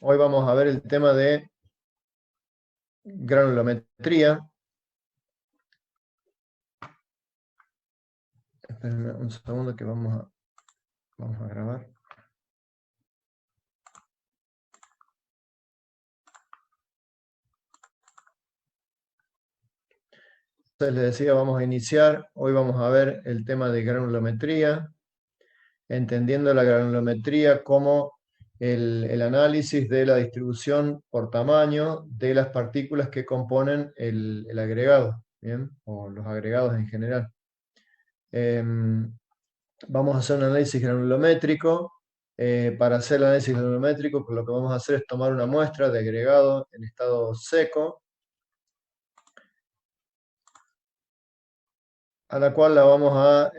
Hoy vamos a ver el tema de granulometría. Espérenme un segundo que vamos a grabar. Entonces les decía, vamos a iniciar. Hoy vamos a ver el tema de granulometría, entendiendo la granulometría como el análisis de la distribución por tamaño de las partículas que componen el agregado, ¿bien? O los agregados en general. Vamos a hacer un análisis granulométrico. Para hacer el análisis granulométrico, lo que vamos a hacer es tomar una muestra de agregado en estado seco, a la cual la vamos a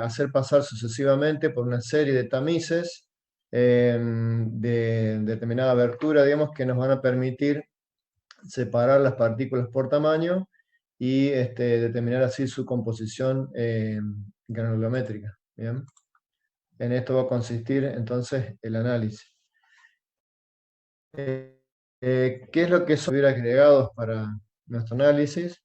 hacer pasar sucesivamente por una serie de tamices de determinada abertura, digamos, que nos van a permitir separar las partículas por tamaño y determinar así su composición granulométrica. ¿Bien? En esto va a consistir entonces el análisis. ¿Qué es lo que son agregados para nuestro análisis?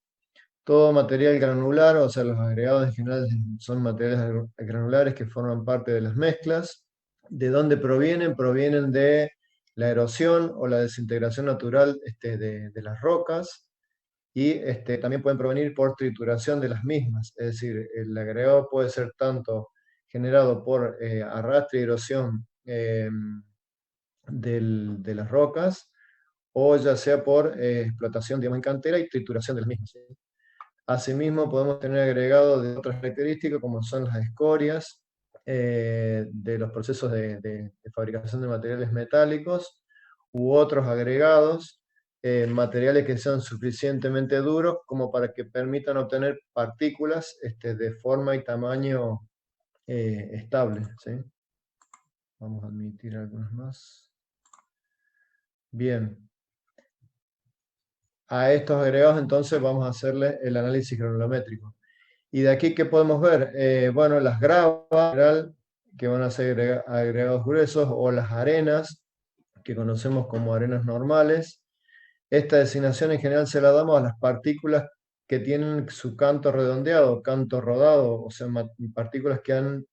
Todo material granular, o sea, los agregados en general son materiales granulares que forman parte de las mezclas. ¿De dónde provienen? Provienen de la erosión o la desintegración natural de las rocas, y también pueden provenir por trituración de las mismas. Es decir, el agregado puede ser tanto generado por arrastre y erosión de las rocas, o ya sea por explotación, digamos, en cantera y trituración de las mismas, ¿sí? Asimismo, podemos tener agregados de otras características, como son las escorias, de los procesos de fabricación de materiales metálicos, u otros agregados, materiales que sean suficientemente duros como para que permitan obtener partículas de forma y tamaño estable, ¿sí? Vamos a admitir algunas más. Bien. A estos agregados entonces vamos a hacerle el análisis granulométrico. Y de aquí, ¿qué podemos ver? Bueno, las gravas, que van a ser agregados gruesos, o las arenas, que conocemos como arenas normales. Esta designación en general se la damos a las partículas que tienen su canto redondeado, canto rodado, o sea, partículas que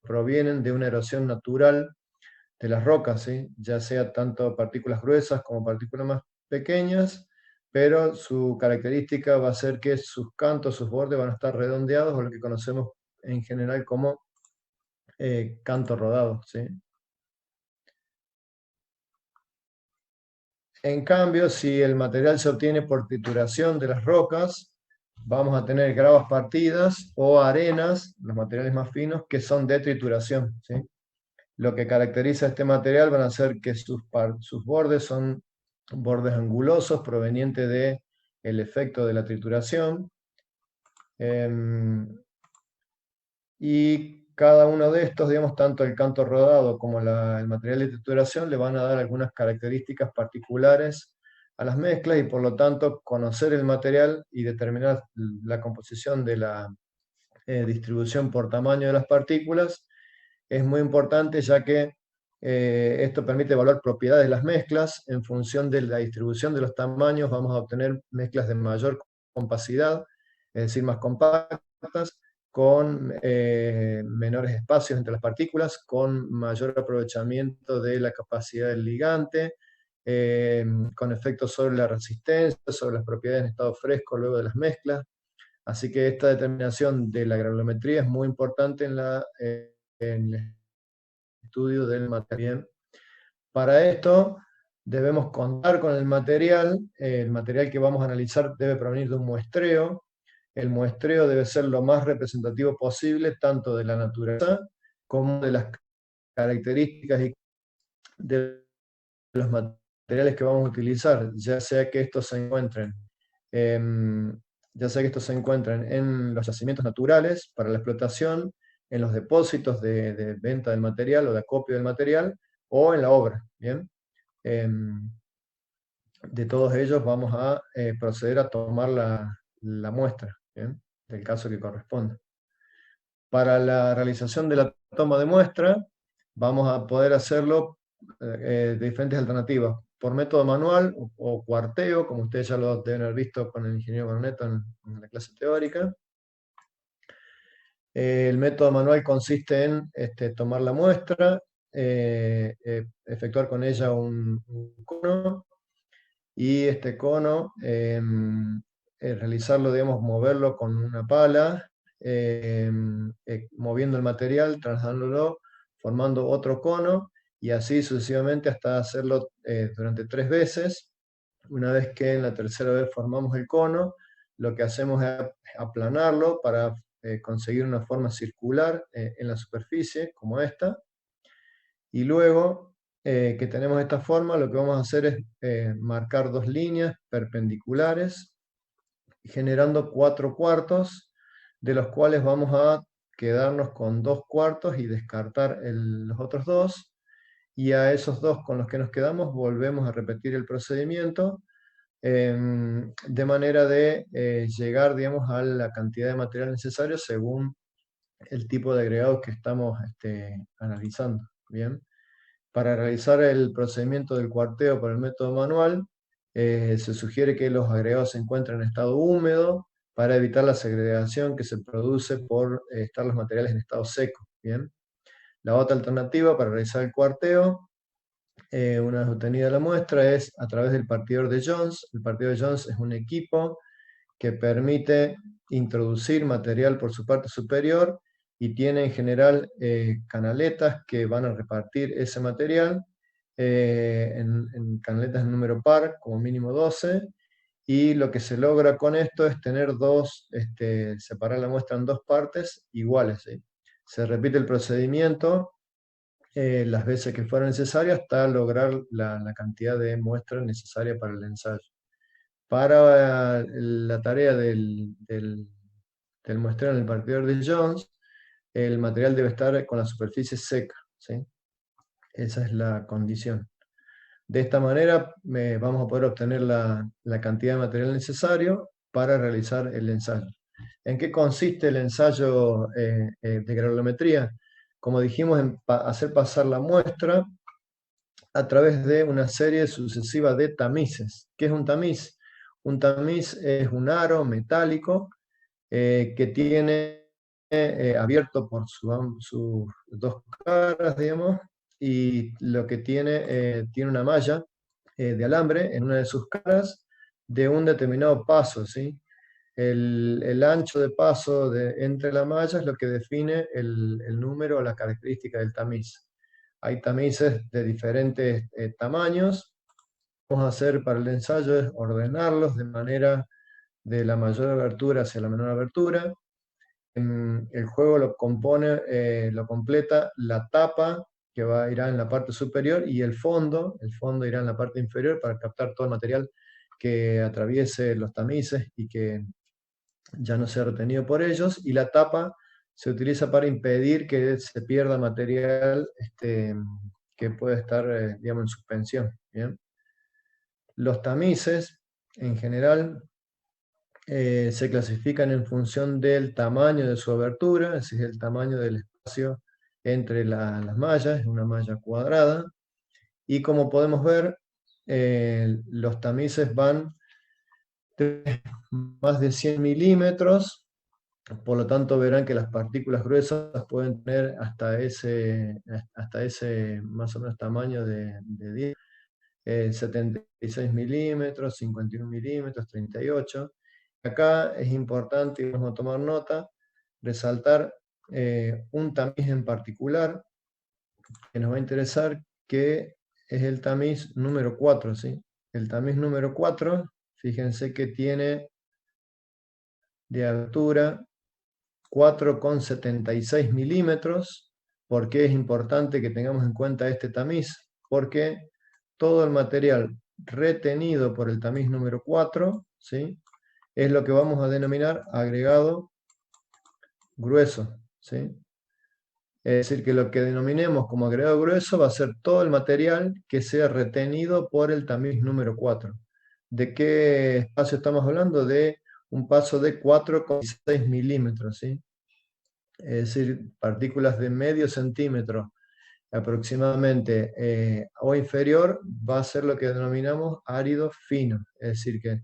provienen de una erosión natural de las rocas, ¿sí? Ya sea tanto partículas gruesas como partículas más pequeñas, pero su característica va a ser que sus cantos, sus bordes van a estar redondeados, o lo que conocemos en general como canto rodado, ¿sí? En cambio, si el material se obtiene por trituración de las rocas, vamos a tener gravas partidas o arenas, los materiales más finos, que son de trituración, ¿sí? Lo que caracteriza este material van a ser que sus bordes son bordes angulosos provenientes del efecto de la trituración. Y cada uno de estos, digamos, tanto el canto rodado como el material de trituración, le van a dar algunas características particulares a las mezclas, y por lo tanto conocer el material y determinar la composición de la distribución por tamaño de las partículas es muy importante, ya que esto permite evaluar propiedades de las mezclas. En función de la distribución de los tamaños vamos a obtener mezclas de mayor compacidad, es decir, más compactas, con menores espacios entre las partículas, con mayor aprovechamiento de la capacidad del ligante, con efectos sobre la resistencia, sobre las propiedades en estado fresco luego de las mezclas. Así que esta determinación de la granulometría es muy importante en el estudio del material. Para esto debemos contar con el material. El material que vamos a analizar debe provenir de un muestreo. El muestreo debe ser lo más representativo posible, tanto de la naturaleza como de las características de los materiales que vamos a utilizar, ya sea que estos se encuentren en los yacimientos naturales para la explotación, en los depósitos de venta del material o de acopio del material, o en la obra. ¿Bien? De todos ellos vamos a proceder a tomar la muestra, ¿bien? Del caso que corresponda. Para la realización de la toma de muestra, vamos a poder hacerlo de diferentes alternativas, por método manual o cuarteo, como ustedes ya lo deben haber visto con el ingeniero Corneto en la clase teórica. El método manual consiste en tomar la muestra, efectuar con ella un cono, y este cono realizarlo, digamos, moverlo con una pala, moviendo el material, trasladándolo, formando otro cono, y así sucesivamente hasta hacerlo durante 3 veces. Una vez que en la tercera vez formamos el cono, lo que hacemos es aplanarlo para conseguir una forma circular en la superficie, como esta. Y luego que tenemos esta forma, lo que vamos a hacer es marcar 2 líneas perpendiculares, generando 4 cuartos, de los cuales vamos a quedarnos con 2 cuartos y descartar los otros 2. Y a esos 2 con los que nos quedamos volvemos a repetir el procedimiento, de manera de llegar, digamos, a la cantidad de material necesario según el tipo de agregado que estamos analizando. Bien. Para realizar el procedimiento del cuarteo por el método manual, se sugiere que los agregados se encuentren en estado húmedo para evitar la segregación que se produce por estar los materiales en estado seco. Bien. La otra alternativa para realizar el cuarteo, una vez obtenida la muestra, es a través del partidor de Jones. El partidor de Jones es un equipo que permite introducir material por su parte superior y tiene en general canaletas que van a repartir ese material en canaletas de número par, como mínimo 12, y lo que se logra con esto es tener separar la muestra en 2 partes iguales, ¿sí? Se repite el procedimiento las veces que fuera necesario hasta lograr la cantidad de muestras necesaria para el ensayo. Para la tarea del muestreo en el partidor de Jones, el material debe estar con la superficie seca, ¿sí? Esa es la condición. De esta manera vamos a poder obtener la cantidad de material necesario para realizar el ensayo. ¿En qué consiste el ensayo de granulometría? Como dijimos, en hacer pasar la muestra a través de una serie sucesiva de tamices. ¿Qué es un tamiz? Un tamiz es un aro metálico que tiene abierto por sus 2 caras, digamos, y lo que tiene una malla de alambre en una de sus caras de un determinado paso, ¿sí? El ancho de paso entre la malla es lo que define el número o la característica del tamiz. Hay tamices de diferentes tamaños. Lo que vamos a hacer para el ensayo es ordenarlos de manera de la mayor abertura hacia la menor abertura. El juego lo completa la tapa, que irá en la parte superior, y el fondo irá en la parte inferior para captar todo el material que atraviese los tamices y que ya no sea retenido por ellos, y la tapa se utiliza para impedir que se pierda material que puede estar, digamos, en suspensión. ¿Bien? Los tamices, en general, se clasifican en función del tamaño de su abertura, es decir, el tamaño del espacio entre las mallas, es una malla cuadrada, y como podemos ver, los tamices van de más de 100 milímetros, por lo tanto verán que las partículas gruesas pueden tener hasta ese más o menos tamaño de 10, 76 milímetros, 51 milímetros, 38. Acá es importante, y vamos a tomar nota, resaltar un tamiz en particular que nos va a interesar, que es el tamiz número 4, ¿sí? El tamiz número 4, fíjense que tiene de altura 4,76 milímetros. ¿Por qué es importante que tengamos en cuenta este tamiz? Porque todo el material retenido por el tamiz número 4, ¿sí?, es lo que vamos a denominar agregado grueso, ¿sí? Es decir, que lo que denominemos como agregado grueso va a ser todo el material que sea retenido por el tamiz número 4. ¿De qué espacio estamos hablando? De un paso de 4,6 milímetros, ¿sí? Es decir, partículas de medio centímetro aproximadamente o inferior, va a ser lo que denominamos árido fino. Es decir, que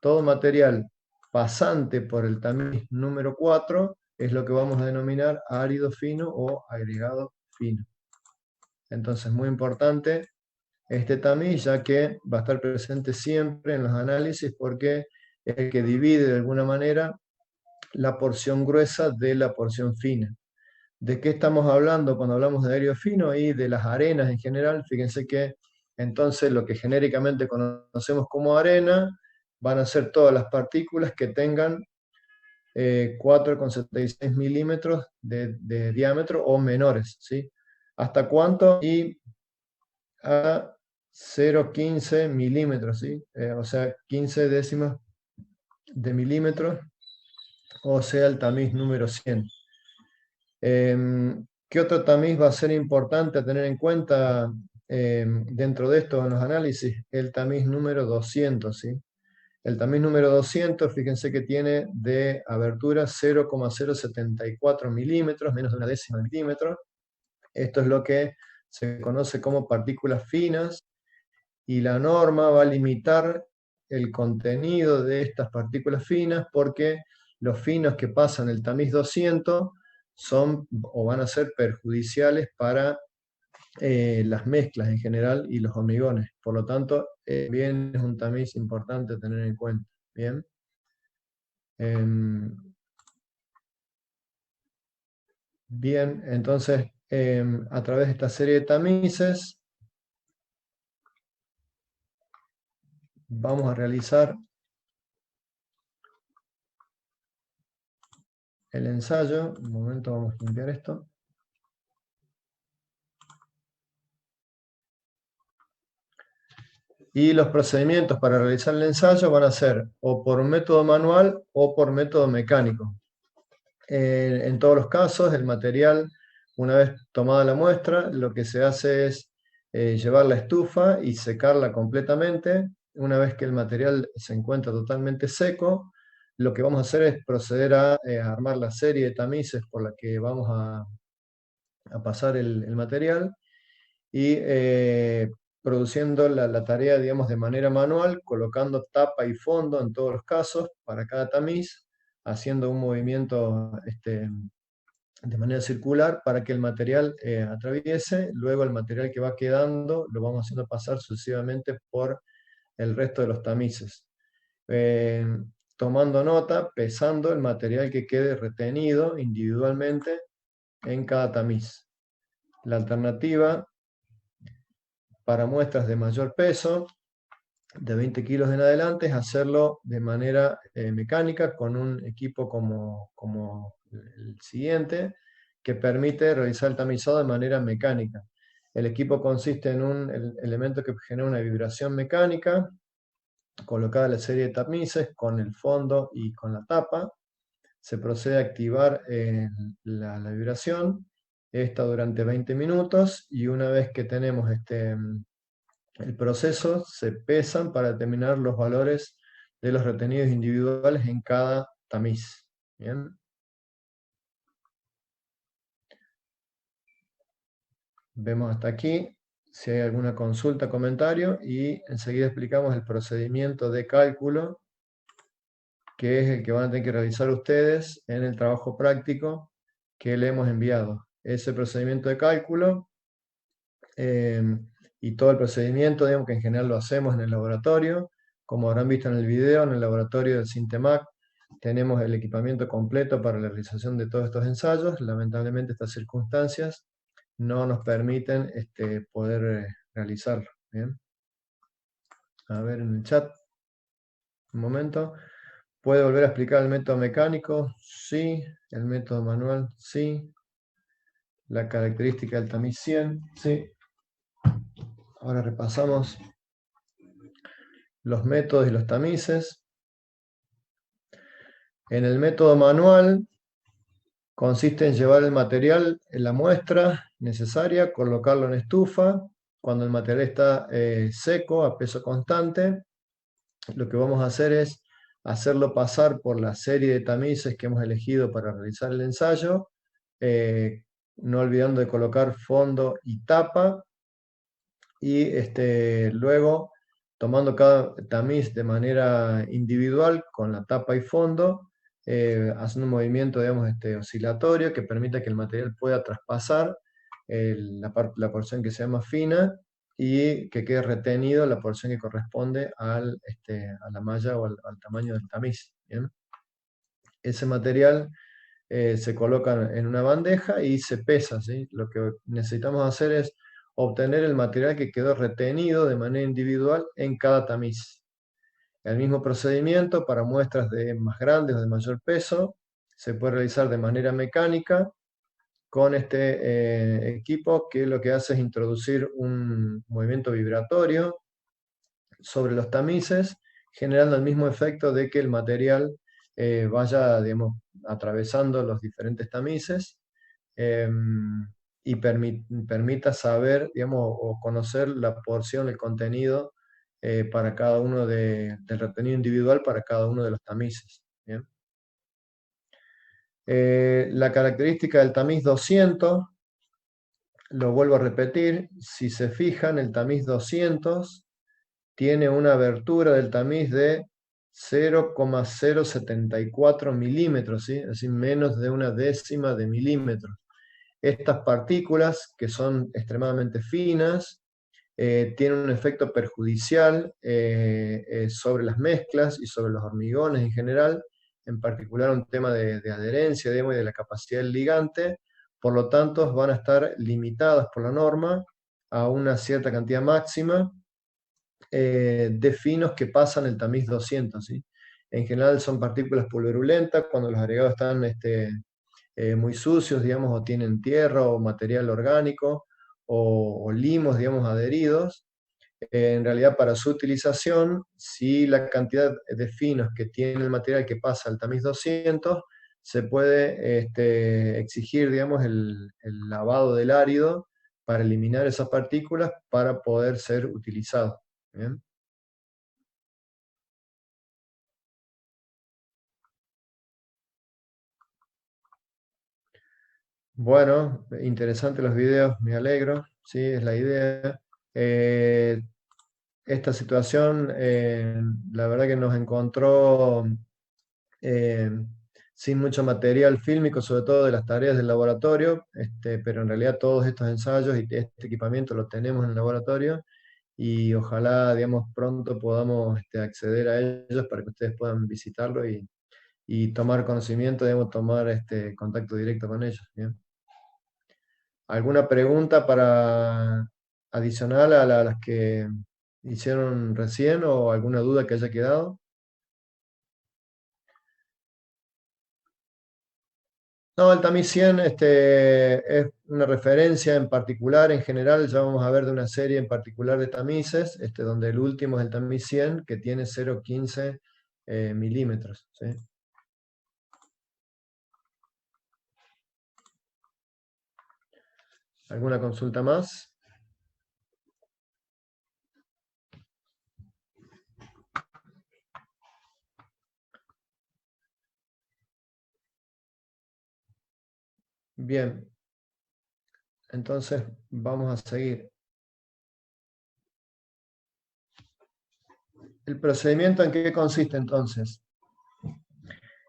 todo material pasante por el tamiz número 4 es lo que vamos a denominar árido fino o agregado fino. Entonces, muy importante este tamiz, ya que va a estar presente siempre en los análisis porque es el que divide de alguna manera la porción gruesa de la porción fina. ¿De qué estamos hablando cuando hablamos de árido fino y de las arenas en general? Fíjense que entonces lo que genéricamente conocemos como arena van a ser todas las partículas que tengan 4,76 milímetros de diámetro o menores, ¿sí? ¿Hasta cuánto? Y a 0,15 milímetros, ¿sí? O sea, 15 décimas de milímetros, o sea, el tamiz número 100. ¿Qué otro tamiz va a ser importante a tener en cuenta dentro de esto en los análisis? El tamiz número 200, ¿sí? El tamiz número 200, fíjense que tiene de abertura 0,074 milímetros, menos de una décima de milímetro. Esto es lo que se conoce como partículas finas, y la norma va a limitar el contenido de estas partículas finas porque los finos que pasan el tamiz 200 son o van a ser perjudiciales para las mezclas en general y los hormigones. Por lo tanto, bien es un tamiz importante tener en cuenta. Bien. Em, bien, entonces, a través de esta serie de tamices, vamos a realizar el ensayo. Un momento, vamos a limpiar esto. Y los procedimientos para realizar el ensayo van a ser o por método manual o por método mecánico. En todos los casos, el material, una vez tomada la muestra, lo que se hace es llevar la estufa y secarla completamente. Una vez que el material se encuentra totalmente seco, lo que vamos a hacer es proceder a armar la serie de tamices por la que vamos a pasar el material y produciendo la tarea, digamos, de manera manual, colocando tapa y fondo en todos los casos para cada tamiz, haciendo un movimiento de manera circular para que el material atraviese. Luego el material que va quedando lo vamos haciendo pasar sucesivamente por el resto de los tamices. Eh, Tomando nota, pesando el material que quede retenido individualmente en cada tamiz. La alternativa para muestras de mayor peso, de 20 kilos en adelante, es hacerlo de manera mecánica con un equipo como el siguiente, que permite realizar el tamizado de manera mecánica. El equipo consiste en un elemento que genera una vibración mecánica, colocada la serie de tamices con el fondo y con la tapa. Se procede a activar la vibración, esta durante 20 minutos, y una vez que tenemos el proceso, se pesan para determinar los valores de los retenidos individuales en cada tamiz. ¿Bien? Vemos hasta aquí. Si hay alguna consulta, comentario, y enseguida explicamos el procedimiento de cálculo, que es el que van a tener que realizar ustedes en el trabajo práctico que le hemos enviado. Ese procedimiento de cálculo y todo el procedimiento, digamos que en general lo hacemos en el laboratorio. Como habrán visto en el video, en el laboratorio del Sintemac tenemos el equipamiento completo para la realización de todos estos ensayos. Lamentablemente estas circunstancias no nos permiten poder realizarlo. ¿Bien? A ver en el chat, un momento. ¿Puede volver a explicar el método mecánico? Sí. ¿El método manual? Sí. ¿La característica del tamiz 100? Sí. Ahora repasamos los métodos y los tamices. En el método manual consiste en llevar el material en la muestra necesaria, colocarlo en estufa. Cuando el material está seco, a peso constante, lo que vamos a hacer es hacerlo pasar por la serie de tamices que hemos elegido para realizar el ensayo, no olvidando de colocar fondo y tapa, y luego tomando cada tamiz de manera individual con la tapa y fondo, haciendo un movimiento, digamos, oscilatorio que permita que el material pueda traspasar la porción que sea más fina y que quede retenido la porción que corresponde a la malla o al tamaño del tamiz. ¿Bien? Ese material se coloca en una bandeja y se pesa, ¿sí? Lo que necesitamos hacer es obtener el material que quedó retenido de manera individual en cada tamiz. El mismo procedimiento para muestras de más grandes o de mayor peso se puede realizar de manera mecánica con este equipo, que lo que hace es introducir un movimiento vibratorio sobre los tamices, generando el mismo efecto de que el material vaya, digamos, atravesando los diferentes tamices, eh, y permita saber, digamos, o conocer la porción, el contenido para cada uno del retenido individual para cada uno de los tamices. ¿Bien? La característica del tamiz 200, lo vuelvo a repetir, si se fijan, el tamiz 200 tiene una abertura del tamiz de 0,074 milímetros, ¿sí? Es decir, menos de una décima de milímetro. Estas partículas, que son extremadamente finas, tienen un efecto perjudicial sobre las mezclas y sobre los hormigones en general, en particular un tema de adherencia, digamos, y de la capacidad del ligante. Por lo tanto, van a estar limitadas por la norma a una cierta cantidad máxima de finos que pasan el tamiz 200, ¿sí? En general son partículas pulverulentas cuando los agregados están muy sucios, digamos, o tienen tierra o material orgánico o limos, digamos, adheridos. En realidad, para su utilización, si la cantidad de finos que tiene el material que pasa al tamiz 200, se puede exigir, digamos, el lavado del árido para eliminar esas partículas para poder ser utilizado. ¿Bien? Bueno, interesantes los videos, me alegro, sí, es la idea. Eh, Esta situación, la verdad que nos encontró eh, sin mucho material fílmico, sobre todo de las tareas del laboratorio, pero en realidad todos estos ensayos y este equipamiento lo tenemos en el laboratorio y ojalá, digamos, pronto podamos acceder a ellos para que ustedes puedan visitarlo y tomar conocimiento, digamos, tomar contacto directo con ellos. ¿Bien? ¿Alguna pregunta para adicional a las que hicieron recién o alguna duda que haya quedado? No, el tamiz 100 es una referencia en particular, en general ya vamos a ver de una serie en particular de tamices, donde el último es el tamiz 100 que tiene 0,15 milímetros. ¿Sí? ¿Alguna consulta más? Bien, entonces vamos a seguir. ¿El procedimiento en qué consiste entonces?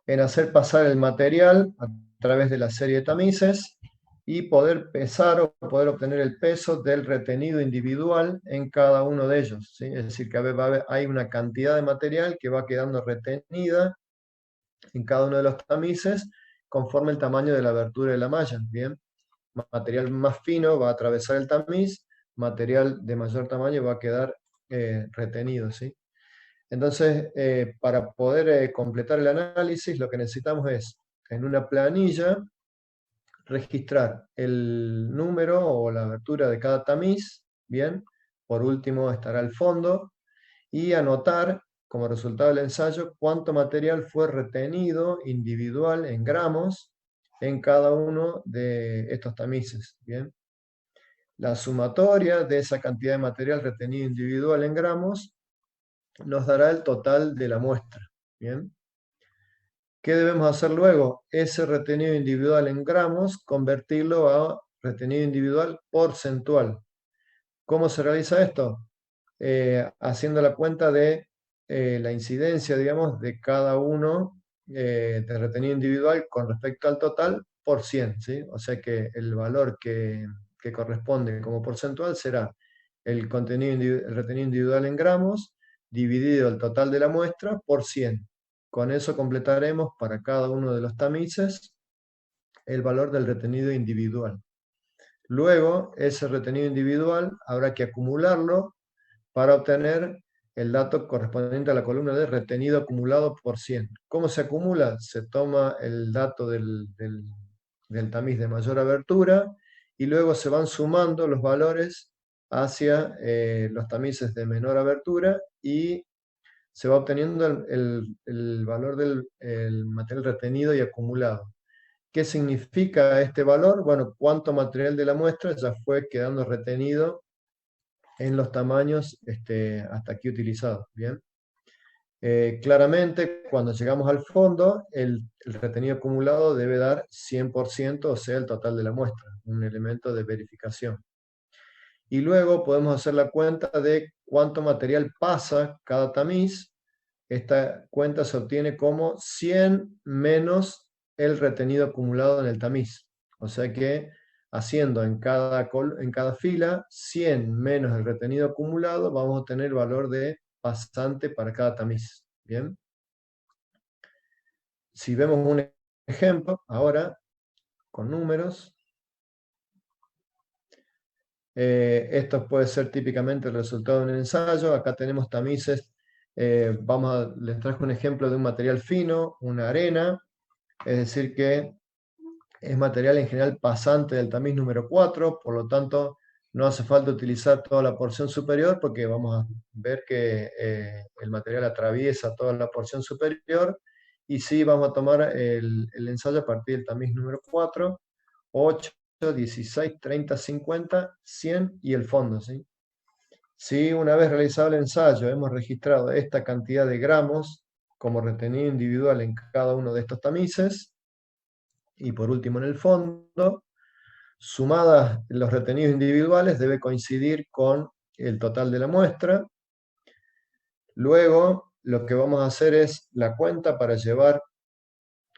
En hacer pasar el material a través de la serie de tamices y poder pesar o poder obtener el peso del retenido individual en cada uno de ellos. ¿Sí? Es decir, que hay una cantidad de material que va quedando retenida en cada uno de los tamices conforme el tamaño de la abertura de la malla. Bien, material más fino va a atravesar el tamiz, material de mayor tamaño va a quedar retenido. ¿Sí? Entonces, para poder completar el análisis, lo que necesitamos es, en una planilla, registrar el número o la abertura de cada tamiz, bien, por último estará el fondo, y anotar como resultado del ensayo cuánto material fue retenido individual en gramos en cada uno de estos tamices, bien. La sumatoria de esa cantidad de material retenido individual en gramos nos dará el total de la muestra, bien. ¿Qué debemos hacer luego? Ese retenido individual en gramos, convertirlo a retenido individual porcentual. ¿Cómo se realiza esto? Haciendo la cuenta de la incidencia, digamos, de cada uno de retenido individual con respecto al total por 100, ¿sí? O sea que el valor que corresponde como porcentual será el el retenido individual en gramos dividido el total de la muestra por 100. Con eso completaremos para cada uno de los tamices el valor del retenido individual. Luego, ese retenido individual habrá que acumularlo para obtener el dato correspondiente a la columna de retenido acumulado por 100. ¿Cómo se acumula? Se toma el dato del tamiz de mayor abertura y luego se van sumando los valores hacia los tamices de menor abertura y se va obteniendo el valor del el material retenido y acumulado. ¿Qué significa este valor? Bueno, cuánto material de la muestra ya fue quedando retenido en los tamaños hasta aquí utilizados. Bien. Claramente, cuando llegamos al fondo, el retenido acumulado debe dar 100%, o sea, el total de la muestra, un elemento de verificación. Y luego podemos hacer la cuenta de cuánto material pasa cada tamiz. Esta cuenta se obtiene como 100 menos el retenido acumulado en el tamiz. O sea que haciendo en cada fila 100 menos el retenido acumulado, vamos a obtener el valor de pasante para cada tamiz. Bien. Si vemos un ejemplo ahora con números, esto puede ser típicamente el resultado de un ensayo. Acá tenemos tamices. Les traje un ejemplo de un material fino, una arena, es decir que es material en general pasante del tamiz número 4, por lo tanto no hace falta utilizar toda la porción superior porque vamos a ver que el material atraviesa toda la porción superior y sí vamos a tomar el ensayo a partir del tamiz número 4, 8, 16, 30, 50, 100 y el fondo, ¿sí? Si una vez realizado el ensayo hemos registrado esta cantidad de gramos como retenido individual en cada uno de estos tamices, y por último en el fondo, sumadas los retenidos individuales debe coincidir con el total de la muestra. Luego lo que vamos a hacer es la cuenta para llevar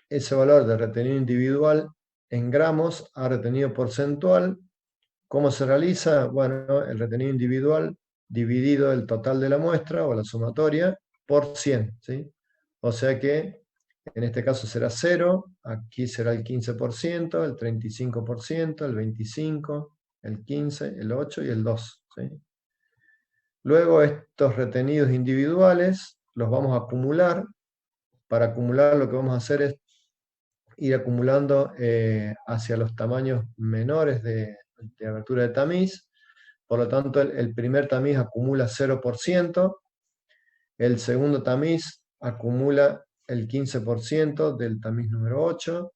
ese valor de retenido individual en gramos a retenido porcentual. ¿Cómo se realiza? Bueno, el retenido individual dividido el total de la muestra o la sumatoria por 100, ¿sí? O sea que en este caso será 0, aquí será el 15%, el 35%, el 25%, el 15%, el 8% y el 2%, ¿sí? Luego estos retenidos individuales los vamos a acumular. Para acumular lo que vamos a hacer es ir acumulando hacia los tamaños menores de abertura de tamiz. Por lo tanto, el primer tamiz acumula 0%, el segundo tamiz acumula el 15% del tamiz número 8,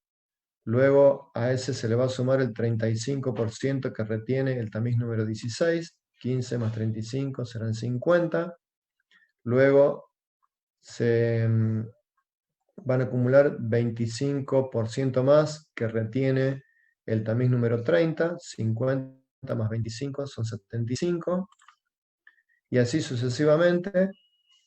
luego a ese se le va a sumar el 35% que retiene el tamiz número 16, 15 más 35 serán 50, luego se van a acumular 25% más que retiene el tamiz número 30, 50 más 25 son 75, y así sucesivamente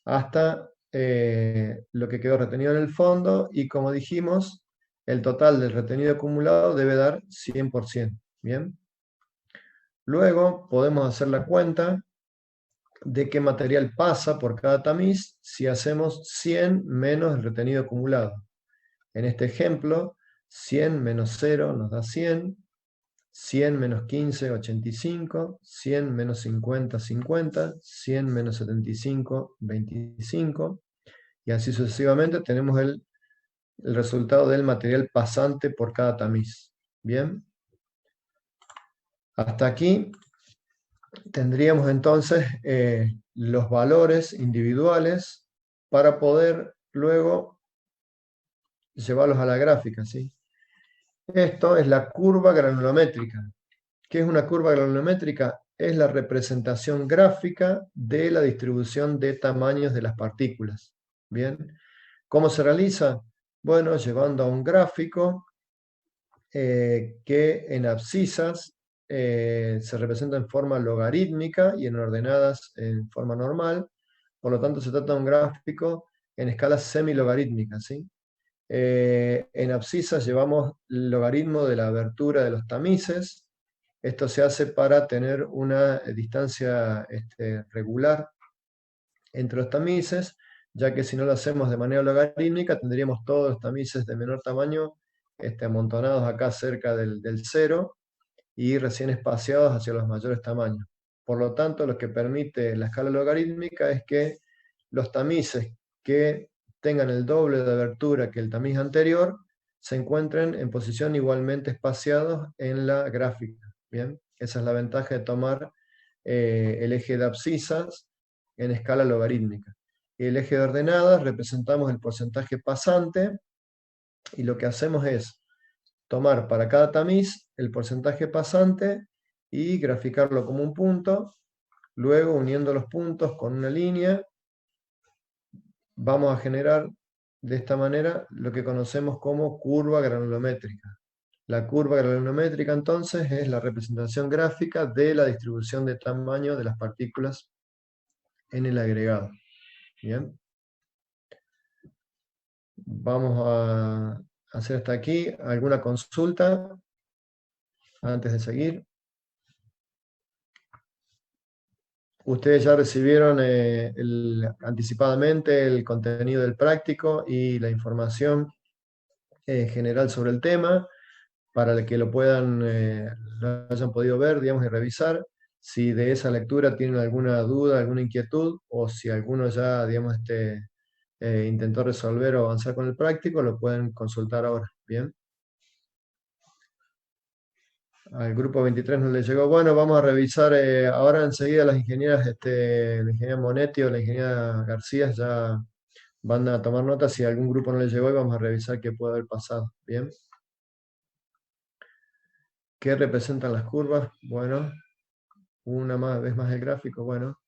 hasta lo que quedó retenido en el fondo, y como dijimos, el total del retenido acumulado debe dar 100%. Bien. Luego podemos hacer la cuenta de qué material pasa por cada tamiz si hacemos 100 menos el retenido acumulado. En este ejemplo, 100 menos 0 nos da 100, 100 menos 15, 85, 100 menos 50, 50, 100 menos 75, 25, y así sucesivamente tenemos el resultado del material pasante por cada tamiz. Bien. Hasta aquí tendríamos entonces los valores individuales para poder luego llevarlos a la gráfica, ¿sí? Esto es la curva granulométrica. ¿Qué es una curva granulométrica? Es la representación gráfica de la distribución de tamaños de las partículas. Bien. ¿Cómo se realiza? Bueno, llevando a un gráfico que en abscisas se representa en forma logarítmica y en ordenadas en forma normal. Por lo tanto, se trata de un gráfico en escala semilogarítmica, ¿sí? En abscisas llevamos el logaritmo de la abertura de los tamices. Esto se hace para tener una distancia regular entre los tamices, ya que si no lo hacemos de manera logarítmica, tendríamos todos los tamices de menor tamaño amontonados acá cerca del cero y recién espaciados hacia los mayores tamaños. Por lo tanto, lo que permite la escala logarítmica es que los tamices que tengan el doble de abertura que el tamiz anterior se encuentren en posición igualmente espaciados en la gráfica. Bien, esa es la ventaja de tomar el eje de abscisas en escala logarítmica. Y el eje de ordenadas representamos el porcentaje pasante y lo que hacemos es tomar para cada tamiz el porcentaje pasante y graficarlo como un punto. Luego, uniendo los puntos con una línea, vamos a generar de esta manera lo que conocemos como curva granulométrica. La curva granulométrica entonces es la representación gráfica de la distribución de tamaño de las partículas en el agregado. Bien, vamos a hacer hasta aquí alguna consulta antes de seguir. Ustedes ya recibieron anticipadamente el contenido del práctico y la información general sobre el tema, para que lo puedan, lo hayan podido ver, digamos, y revisar. Si de esa lectura tienen alguna duda, alguna inquietud, o si alguno ya, digamos, intentó resolver o avanzar con el práctico, lo pueden consultar ahora. Bien. Al grupo 23 no le llegó. Bueno, vamos a revisar ahora enseguida las ingenieras, la ingeniera Monetti o la ingeniera García ya van a tomar nota si a algún grupo no le llegó y vamos a revisar qué puede haber pasado. Bien. ¿Qué representan las curvas? Bueno, vez más el gráfico. Bueno,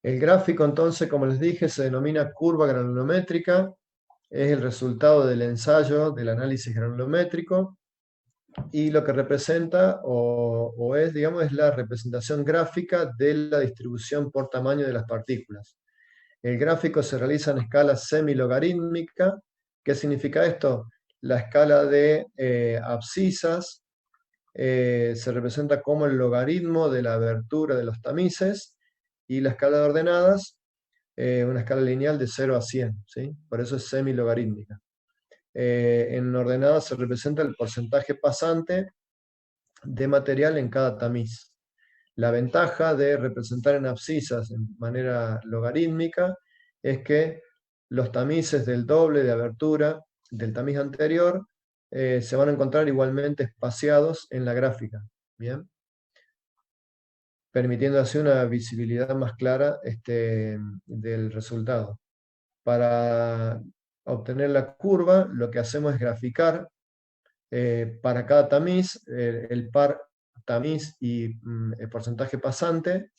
el gráfico entonces, como les dije, se denomina curva granulométrica. Es el resultado del ensayo del análisis granulométrico. Y lo que representa o es, digamos, es la representación gráfica de la distribución por tamaño de las partículas. El gráfico se realiza en escala semilogarítmica. ¿Qué significa esto? La escala de abscisas se representa como el logaritmo de la abertura de los tamices y la escala de ordenadas, una escala lineal de 0 a 100, ¿sí? Por eso es semilogarítmica. En ordenadas se representa el porcentaje pasante de material en cada tamiz. La ventaja de representar en abscisas de manera logarítmica es que los tamices del doble de abertura del tamiz anterior se van a encontrar igualmente espaciados en la gráfica. Bien, permitiendo así una visibilidad más clara del resultado. Para obtener la curva, lo que hacemos es graficar para cada tamiz el par tamiz y el porcentaje pasante,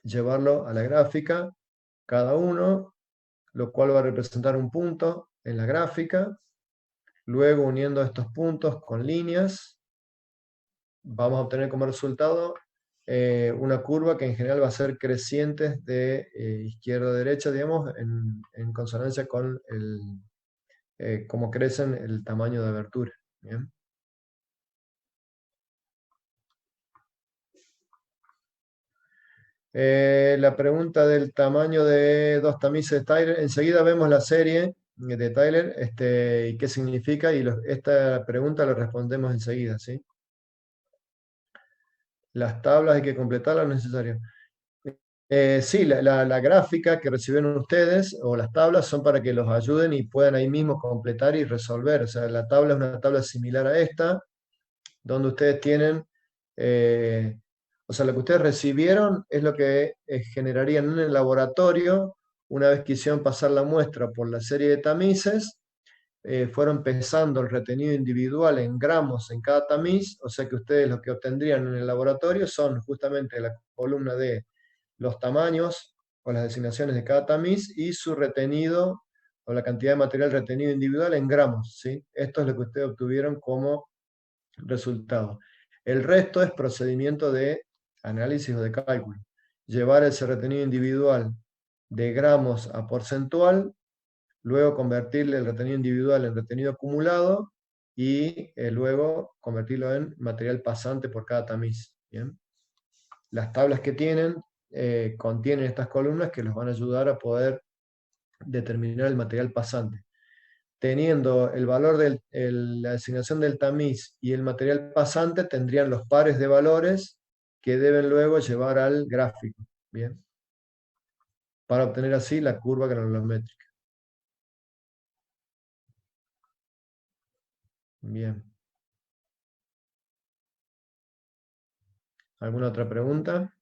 llevarlo a la gráfica, cada uno, lo cual va a representar un punto en la gráfica. Luego, uniendo estos puntos con líneas, vamos a obtener como resultado una curva que en general va a ser creciente de izquierda a derecha, digamos, en consonancia con cómo crecen el tamaño de abertura. ¿Bien? La pregunta del tamaño de dos tamices de Tyler. Enseguida vemos la serie de Tyler y qué significa, y esta pregunta la respondemos enseguida, ¿sí? Las tablas hay que completarlas, no es necesario. Sí, la gráfica que recibieron ustedes o las tablas son para que los ayuden y puedan ahí mismo completar y resolver. O sea, la tabla es una tabla similar a esta, donde ustedes tienen, o sea, lo que ustedes recibieron es lo que generarían en el laboratorio una vez que hicieron pasar la muestra por la serie de tamices. Fueron pesando el retenido individual en gramos en cada tamiz, o sea que ustedes lo que obtendrían en el laboratorio son justamente la columna de los tamaños o las designaciones de cada tamiz y su retenido o la cantidad de material retenido individual en gramos, ¿sí? Esto es lo que ustedes obtuvieron como resultado. El resto es procedimiento de análisis o de cálculo. Llevar ese retenido individual de gramos a porcentual, luego convertirle el retenido individual en retenido acumulado y luego convertirlo en material pasante por cada tamiz. ¿Bien? Las tablas que tienen contienen estas columnas que los van a ayudar a poder determinar el material pasante. Teniendo el valor de la designación del tamiz y el material pasante, tendrían los pares de valores que deben luego llevar al gráfico, ¿bien? Para obtener así la curva granulométrica. Bien. ¿Alguna otra pregunta?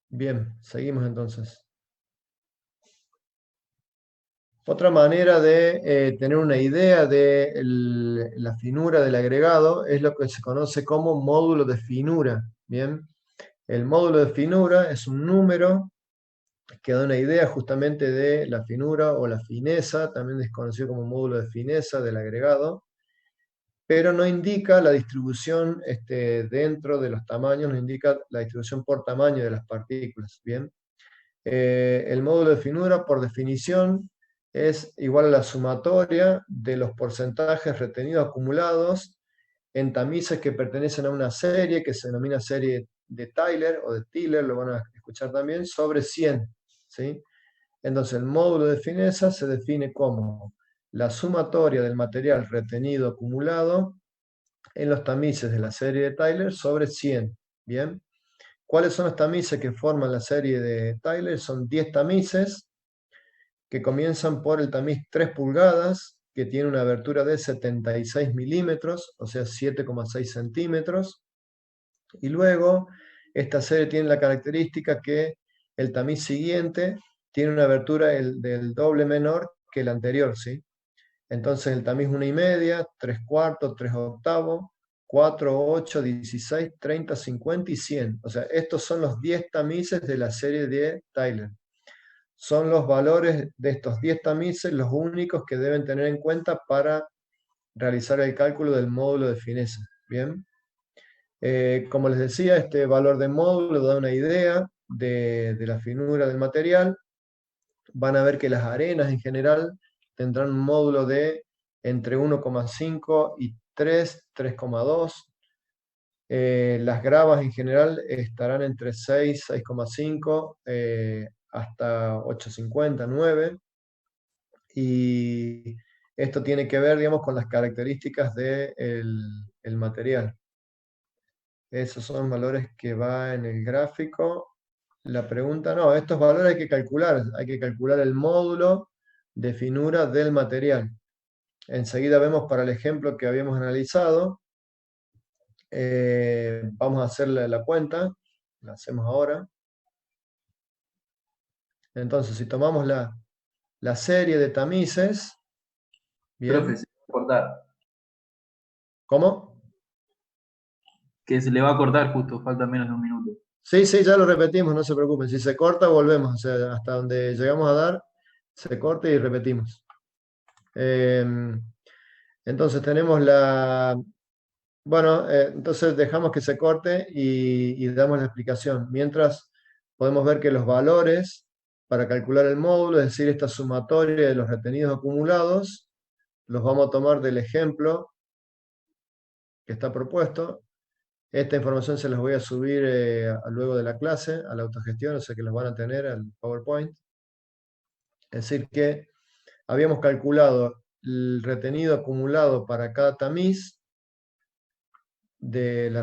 Bien, seguimos entonces. Otra manera de tener una idea de la finura del agregado es lo que se conoce como módulo de finura. Bien, el módulo de finura es un número que da una idea justamente de la finura o la fineza, también es conocido como módulo de fineza del agregado, pero no indica la distribución dentro de los tamaños, no indica la distribución por tamaño de las partículas. Bien, el módulo de finura, por definición, es igual a la sumatoria de los porcentajes retenidos acumulados en tamices que pertenecen a una serie que se denomina serie de Tyler o de Tiller, lo van a escuchar también, sobre 100. ¿Sí? Entonces, el módulo de fineza se define como la sumatoria del material retenido acumulado en los tamices de la serie de Tyler sobre 100. ¿Bien? ¿Cuáles son los tamices que forman la serie de Tyler? Son 10 tamices que comienzan por el tamiz 3 pulgadas, que tiene una abertura de 76 milímetros, o sea, 7,6 centímetros. Y luego, esta serie tiene la característica que el tamiz siguiente tiene una abertura del doble menor que el anterior, ¿sí? Entonces el tamiz 1,5, 3 cuartos, 3 octavos, 4, 8, 16, 30, 50 y 100. O sea, estos son los 10 tamices de la serie de Tyler. Son los valores de estos 10 tamices los únicos que deben tener en cuenta para realizar el cálculo del módulo de fineza. Bien. Como les decía, este valor de módulo da una idea de la finura del material. Van a ver que las arenas en general tendrán un módulo de entre 1,5 y 3, 3,2. Las gravas en general estarán entre 6, 6,5 hasta 8,50, 9. Y esto tiene que ver, digamos, con las características del el material. Esos son valores que va en el gráfico. La pregunta, no, estos valores hay que calcular el módulo de finura del material. Enseguida vemos para el ejemplo que habíamos analizado, vamos a hacer la cuenta, la hacemos ahora. Entonces, si tomamos la serie de tamices, Profe, bien, se va a cortar. ¿cómo? Que se le va a cortar justo, falta menos de un minuto. Sí, sí, ya lo repetimos, no se preocupen. Si se corta, volvemos. O sea, hasta donde llegamos a dar, se corta y repetimos. Entonces tenemos bueno, entonces dejamos que se corte y damos la explicación. Mientras podemos ver que los valores para calcular el módulo, es decir, esta sumatoria de los retenidos acumulados, los vamos a tomar del ejemplo que está propuesto. Esta información se las voy a subir luego de la clase a la autogestión, o sea que los van a tener al PowerPoint. Es decir, que habíamos calculado el retenido acumulado para cada tamiz de la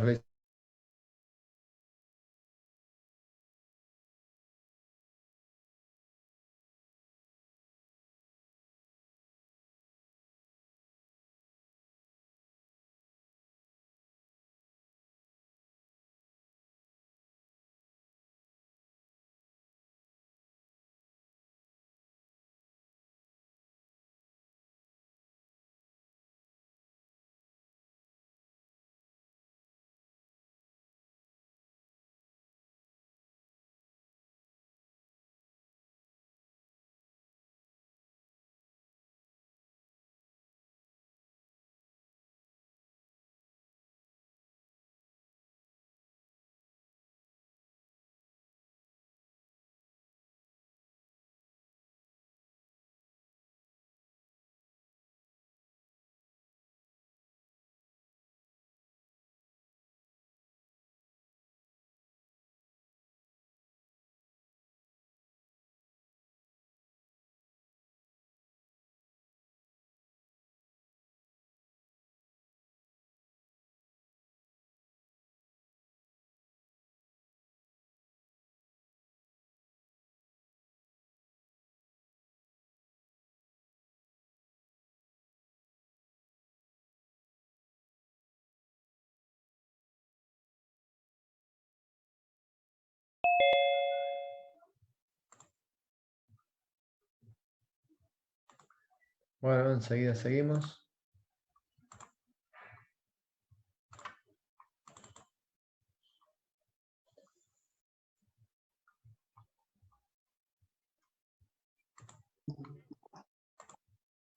Bueno, enseguida seguimos.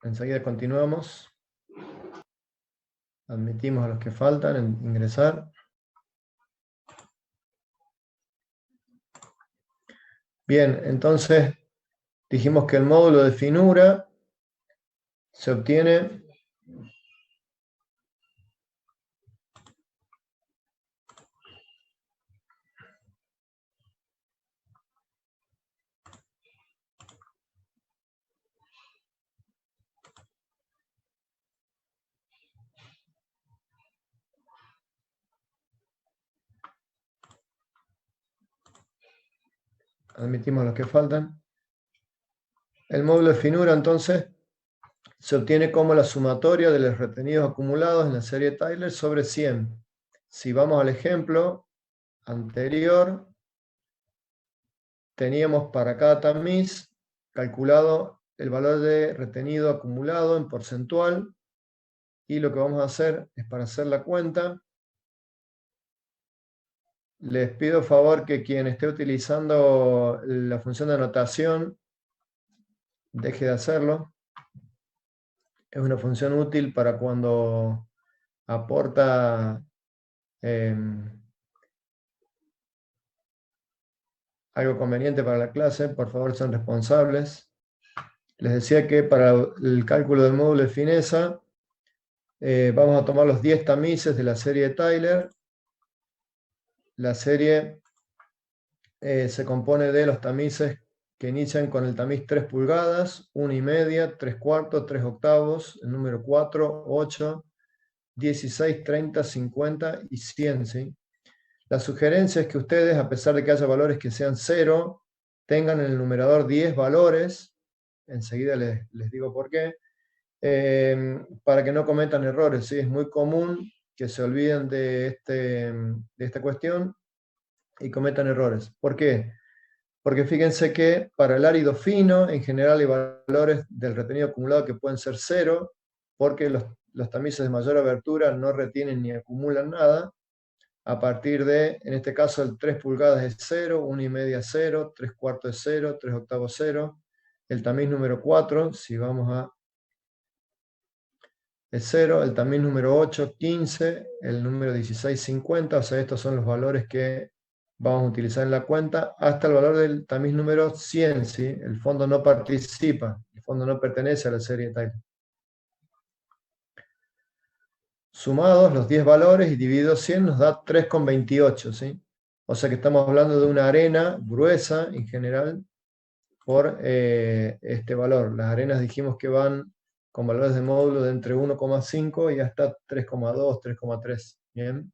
Enseguida continuamos. Admitimos a los que faltan en ingresar. Bien, entonces dijimos que el módulo de finura se obtiene admitimos a los que faltan. El módulo de finura entonces se obtiene como la sumatoria de los retenidos acumulados en la serie Tyler sobre 100. Si vamos al ejemplo anterior, teníamos para cada tamiz calculado el valor de retenido acumulado en porcentual, y lo que vamos a hacer es, para hacer la cuenta, les pido favor que quien esté utilizando la función de anotación deje de hacerlo. Es una función útil para cuando aporta algo conveniente para la clase. Por favor, sean responsables. Les decía que para el cálculo del módulo de fineza vamos a tomar los 10 tamices de la serie de Tyler. La serie se compone de los tamices que inician con el tamiz 3 pulgadas, 1,5, 3 cuartos, 3 octavos, el número 4, 8, 16, 30, 50 y 100. ¿Sí? La sugerencia es que ustedes, a pesar de que haya valores que sean 0, tengan en el numerador 10 valores. Enseguida les digo por qué. Para que no cometan errores. ¿Sí? Es muy común que se olviden de esta cuestión y cometan errores. ¿Por qué? Porque fíjense que para el árido fino, en general hay valores del retenido acumulado que pueden ser 0, porque los tamices de mayor abertura no retienen ni acumulan nada. A partir de, en este caso, el 3 pulgadas es 0, 1,5 es 0, 3 cuartos es 0, 3 octavos 0. El tamiz número 4, si vamos a es 0, el tamiz número 8, 15, el número 16, 50, o sea, estos son los valores que vamos a utilizar en la cuenta, hasta el valor del tamiz número 100, ¿sí? El fondo no participa, el fondo no pertenece a la serie Tyler. Sumados los 10 valores y dividido 100 nos da 3,28, ¿sí? O sea que estamos hablando de una arena gruesa en general por este valor. Las arenas dijimos que van con valores de módulo de entre 1,5 y hasta 3,2, 3,3. Bien.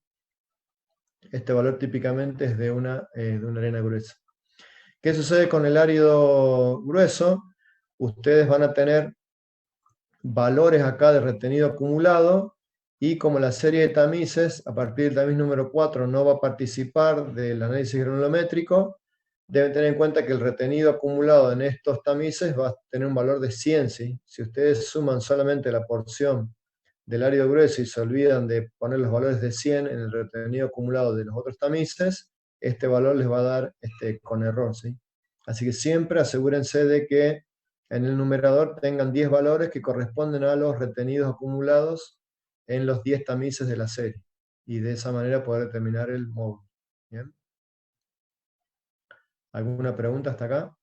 Este valor típicamente es de una arena gruesa. ¿Qué sucede con el árido grueso? Ustedes van a tener valores acá de retenido acumulado, y como la serie de tamices, a partir del tamiz número 4 no va a participar del análisis granulométrico, deben tener en cuenta que el retenido acumulado en estos tamices va a tener un valor de 100. ¿Sí? Si ustedes suman solamente la porción del árido grueso y se olvidan de poner los valores de 100 en el retenido acumulado de los otros tamices, este valor les va a dar con error. ¿Sí? Así que siempre asegúrense de que en el numerador tengan 10 valores que corresponden a los retenidos acumulados en los 10 tamices de la serie, y de esa manera poder determinar el módulo. ¿Bien? ¿Alguna pregunta hasta acá?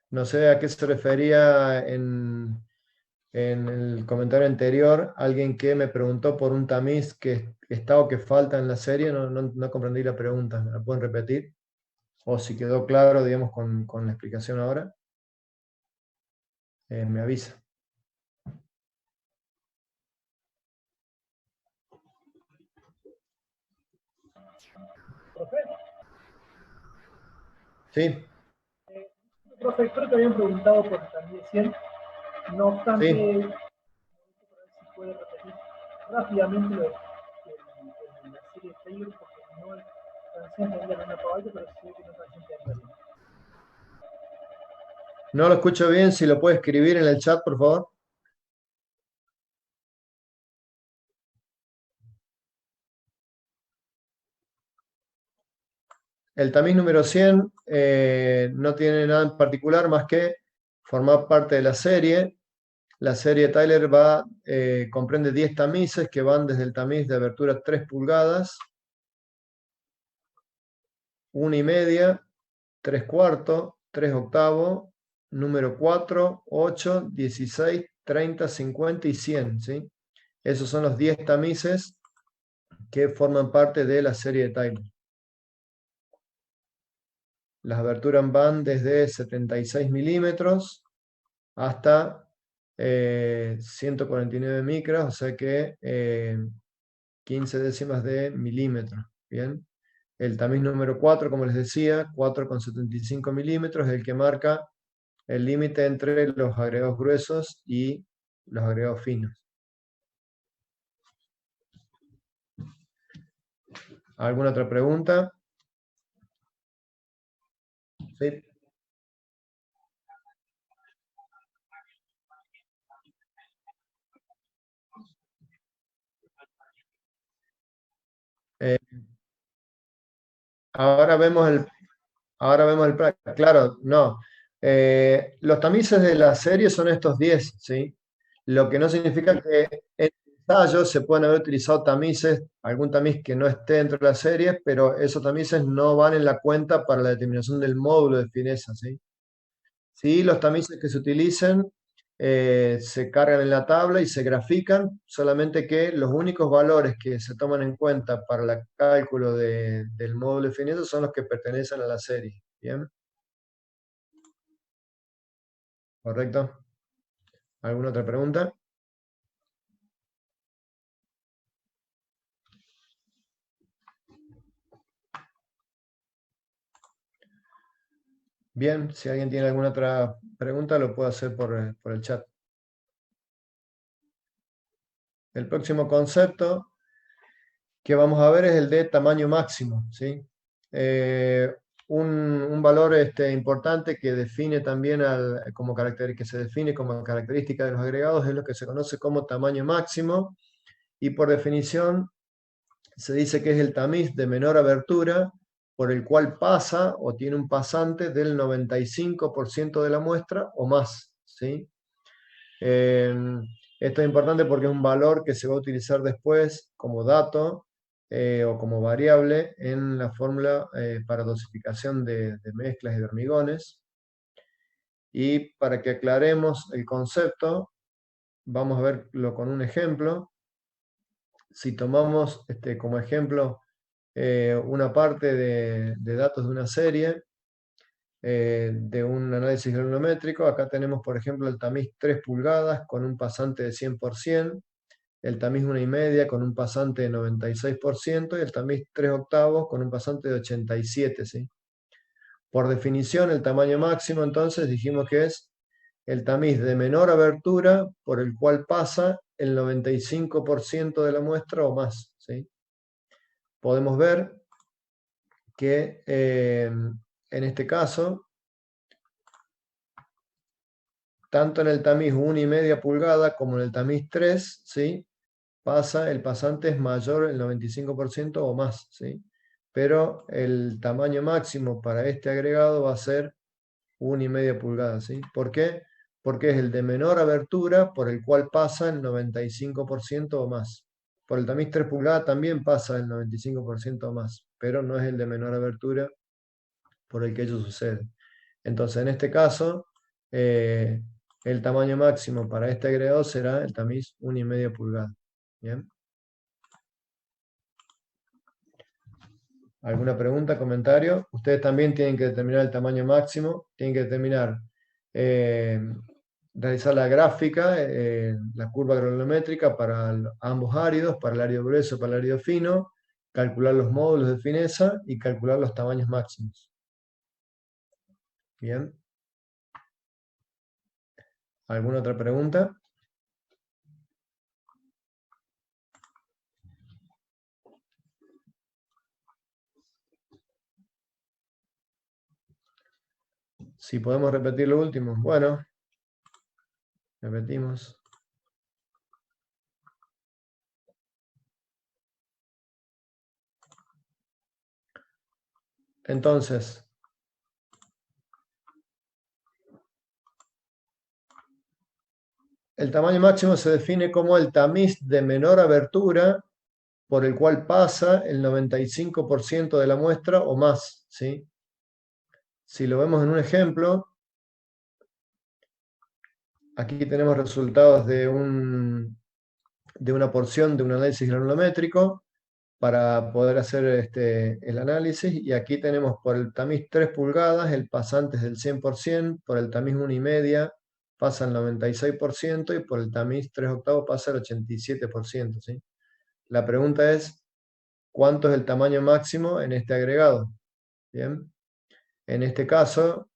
No sé a qué se refería en el comentario anterior alguien que me preguntó por un tamiz que está o que falta en la serie. No comprendí la pregunta. ¿Me la pueden repetir? O si quedó claro, digamos, con la explicación ahora, me avisa. Profe, ¿Sí? profe, creo que habían preguntado por también 100. No obstante, ¿Sí? si puede repetir rápidamente lo de la serie Taylor, porque no alcancé a entender una parte, pero sí que no alcancé a entenderlo. No lo escucho bien, si lo puede escribir en el chat, por favor. El tamiz número 100 no tiene nada en particular más que formar parte de la serie. La serie Tyler comprende 10 tamices que van desde el tamiz de abertura 3 pulgadas, 1,5, 3 cuartos, 3 octavos, número 4, 8, 16, 30, 50 y 100, ¿sí? Esos son los 10 tamices que forman parte de la serie de Tyler. Las aberturas van desde 76 milímetros hasta 149 micras, o sea que 15 décimas de milímetro. Bien. El tamiz número 4, como les decía, 4,75 milímetros, es el que marca el límite entre los agregados gruesos y los agregados finos. ¿Alguna otra pregunta? ¿Sí? Eh, ahora vemos claro, no. Los tamices de la serie son estos 10, ¿sí? Lo que no significa que en el ensayo se puedan haber utilizado tamices, algún tamiz que no esté dentro de la serie, pero esos tamices no van en la cuenta para la determinación del módulo de fineza, ¿sí? Sí, los tamices que se utilicen se cargan en la tabla y se grafican, solamente que los únicos valores que se toman en cuenta para el cálculo del módulo de fineza son los que pertenecen a la serie. ¿Bien? ¿Correcto? ¿Alguna otra pregunta? Bien, si alguien tiene alguna otra pregunta lo puede hacer por el chat. El próximo concepto que vamos a ver es el de tamaño máximo, ¿sí? Eh, un valor importante que define también que se define como característica de los agregados es lo que se conoce como tamaño máximo, y por definición se dice que es el tamiz de menor abertura por el cual pasa o tiene un pasante del 95% de la muestra o más, ¿sí? Eh, Esto es importante porque es un valor que se va a utilizar después como dato o como variable en la fórmula para dosificación de mezclas y de hormigones. Y para que aclaremos el concepto, vamos a verlo con un ejemplo. Si tomamos como ejemplo una parte de datos de una serie, de un análisis granulométrico. Acá tenemos, por ejemplo, el tamiz 3 pulgadas con un pasante de 100%, el tamiz 1,5 con un pasante de 96% y el tamiz 3 octavos con un pasante de 87%, ¿sí? Por definición, el tamaño máximo, entonces, dijimos que es el tamiz de menor abertura por el cual pasa el 95% de la muestra o más, ¿sí? Podemos ver que en este caso, tanto en el tamiz 1,5 pulgada como en el tamiz 3, ¿sí? El pasante es mayor el 95% o más, ¿sí? Pero el tamaño máximo para este agregado va a ser 1,5 pulgadas, ¿sí? ¿Por qué? Porque es el de menor abertura por el cual pasa el 95% o más. Por el tamiz 3 pulgadas también pasa el 95% o más, pero no es el de menor abertura por el que ello sucede. Entonces, en este caso, el tamaño máximo para este agregado será el tamiz 1,5 pulgadas. ¿Bien? ¿Alguna pregunta, comentario? Ustedes también tienen que determinar el tamaño máximo, tienen que determinar, eh, realizar la gráfica, la curva granulométrica para ambos áridos, para el árido grueso, para el árido fino, calcular los módulos de fineza y calcular los tamaños máximos. Bien. ¿Alguna otra pregunta? Si podemos repetir lo último. Bueno, repetimos. Entonces, el tamaño máximo se define como el tamiz de menor abertura por el cual pasa el 95% de la muestra o más, ¿sí? Si lo vemos en un ejemplo, aquí tenemos resultados de una porción de un análisis granulométrico para poder hacer el análisis, y aquí tenemos por el tamiz 3 pulgadas, el pasante es del 100%, por el tamiz 1,5 pasa el 96% y por el tamiz 3/8 pasa el 87%, ¿sí? La pregunta es, ¿cuánto es el tamaño máximo en este agregado? Bien, en este caso,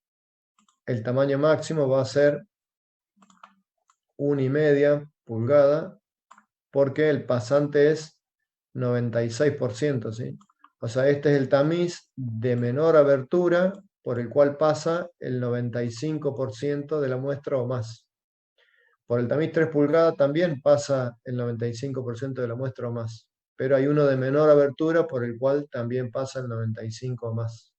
el tamaño máximo va a ser 1,5 pulgada, porque el pasante es 96%, ¿sí? O sea, este es el tamiz de menor abertura por el cual pasa el 95% de la muestra o más. Por el tamiz 3 pulgadas también pasa el 95% de la muestra o más, pero hay uno de menor abertura por el cual también pasa el 95 o más.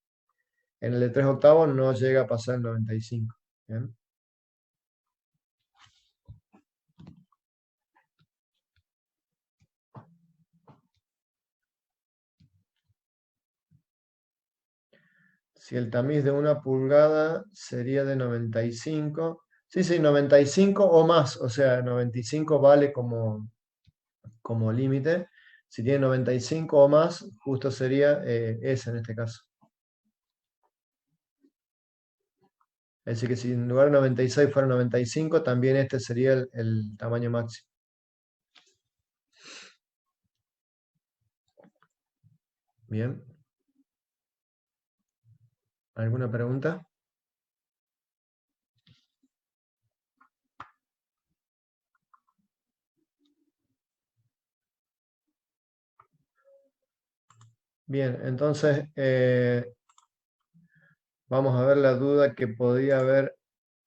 En el de 3/8 no llega a pasar el 95. ¿Bien? Si el tamiz de 1 pulgada sería de 95. Sí, 95 o más, o sea, 95 vale como límite. Si tiene 95 o más, justo sería ese en este caso. Es decir, que si en lugar de 96 fuera 95, también este sería el tamaño máximo. Bien. ¿Alguna pregunta? Bien, entonces vamos a ver la duda que podía haber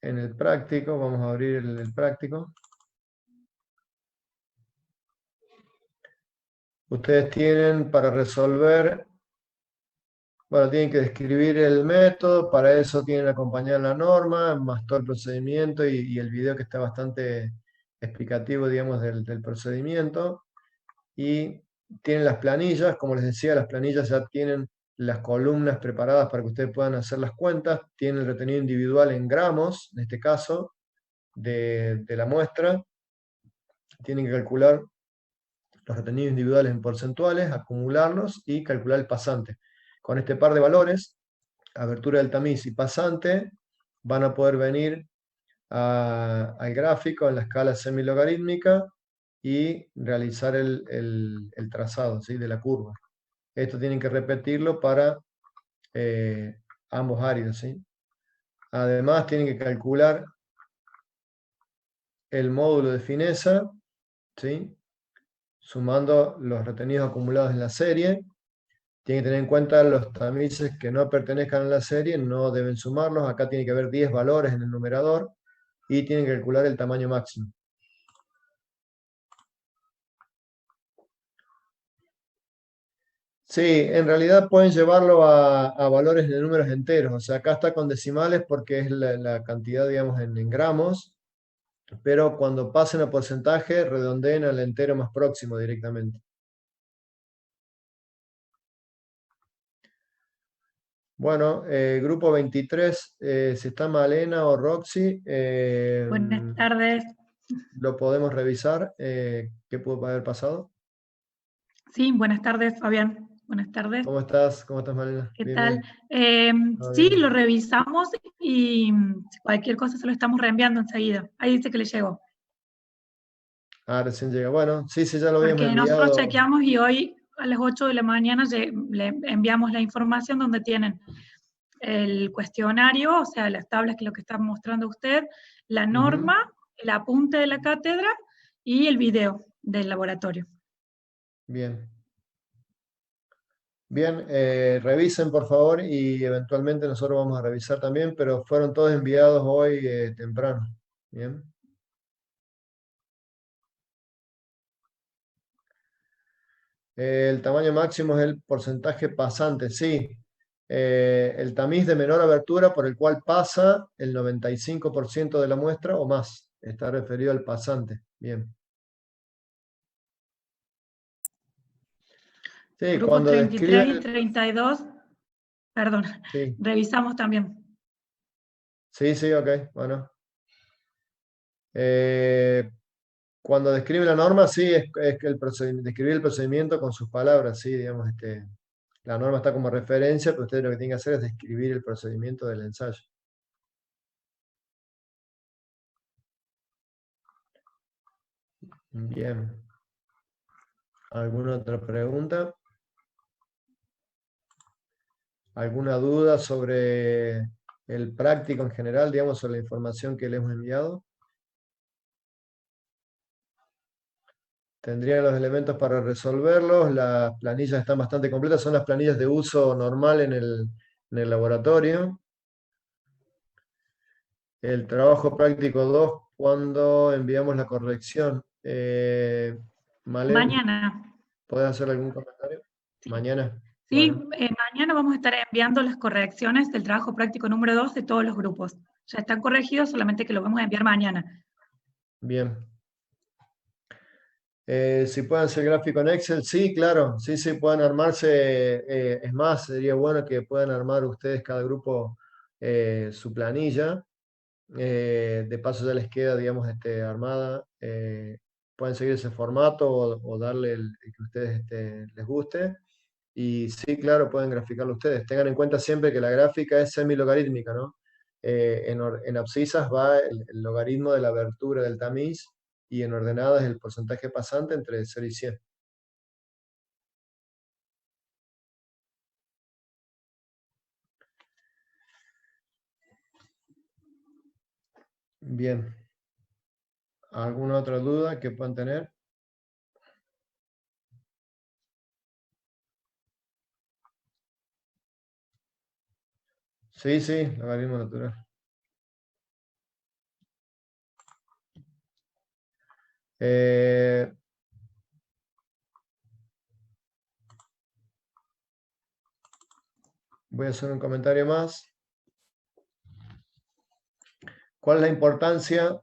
en el práctico. Vamos a abrir el práctico. Ustedes tienen para resolver, bueno, tienen que describir el método, para eso tienen acompañar la norma, más todo el procedimiento y el video que está bastante explicativo, digamos, del procedimiento. Y tienen las planillas, como les decía, las planillas ya tienen las columnas preparadas para que ustedes puedan hacer las cuentas. Tienen el retenido individual en gramos, en este caso, de la muestra. Tienen que calcular los retenidos individuales en porcentuales, acumularlos y calcular el pasante. Con este par de valores, abertura del tamiz y pasante, van a poder venir al gráfico en la escala semilogarítmica y realizar el trazado, ¿sí?, de la curva. Esto tienen que repetirlo para ambos áreas, ¿sí? Además tienen que calcular el módulo de fineza, ¿sí?, sumando los retenidos acumulados en la serie. Tienen que tener en cuenta los tamices que no pertenezcan a la serie, no deben sumarlos. Acá tiene que haber 10 valores en el numerador y tienen que calcular el tamaño máximo. Sí, en realidad pueden llevarlo a valores de números enteros. O sea, acá está con decimales porque es la cantidad, digamos, en gramos, pero cuando pasen a porcentaje, redondeen al entero más próximo directamente. Bueno, grupo 23, si está Malena o Roxy, Buenas tardes. lo podemos revisar. ¿Qué pudo haber pasado? Sí, buenas tardes, Fabián. Buenas tardes. ¿Cómo estás? ¿Cómo estás, Malena? ¿Qué Bien, tal? bien. Sí, Bien. lo revisamos y cualquier cosa se lo estamos reenviando enseguida. Ahí dice que le llegó. Ah, recién llega. Bueno, sí, ya lo habíamos Porque nosotros enviado. chequeamos y hoy a las 8 de la mañana le enviamos la información donde tienen el cuestionario, o sea, las tablas que es lo que está mostrando usted, la norma, el apunte de la cátedra y el video del laboratorio. Bien. Bien, revisen por favor y eventualmente nosotros vamos a revisar también, pero fueron todos enviados hoy temprano. Bien. El tamaño máximo es el porcentaje pasante, sí. El tamiz de menor abertura por el cual pasa el 95% de la muestra o más. Está referido al pasante. Bien. Sí, Grupos cuando 33 y describe... 32, perdón, Sí, revisamos también. sí, ok, bueno. Cuando describe la norma, sí, es que describir el procedimiento con sus palabras, sí, digamos, la norma está como referencia, pero ustedes lo que tienen que hacer es describir el procedimiento del ensayo. Bien. ¿Alguna otra pregunta? ¿Alguna duda sobre el práctico en general, digamos, sobre la información que le hemos enviado? Tendrían los elementos para resolverlos, las planillas están bastante completas, son las planillas de uso normal en el laboratorio. El trabajo práctico 2 cuando enviamos la corrección. Malén, Mañana. ¿puedes hacer algún comentario? Sí. Mañana. Sí, Bueno, mañana vamos a estar enviando las correcciones del trabajo práctico número 2 de todos los grupos. Ya están corregidos, solamente que lo vamos a enviar mañana. bien. Si pueden hacer gráfico en Excel, sí, claro, sí, pueden armarse. Es más, sería bueno que puedan armar ustedes cada grupo su planilla. De paso ya les queda, digamos, armada. Pueden seguir ese formato o darle el que a ustedes les guste. Y sí, claro, pueden graficarlo ustedes. Tengan en cuenta siempre que la gráfica es semilogarítmica, ¿no? En abscisas va el logaritmo de la abertura del tamiz y en ordenadas el porcentaje pasante entre 0 y 100. Bien. ¿Alguna otra duda que puedan tener? Sí, logaritmo natural. Eh, Voy a hacer un comentario más. ¿Cuál es la importancia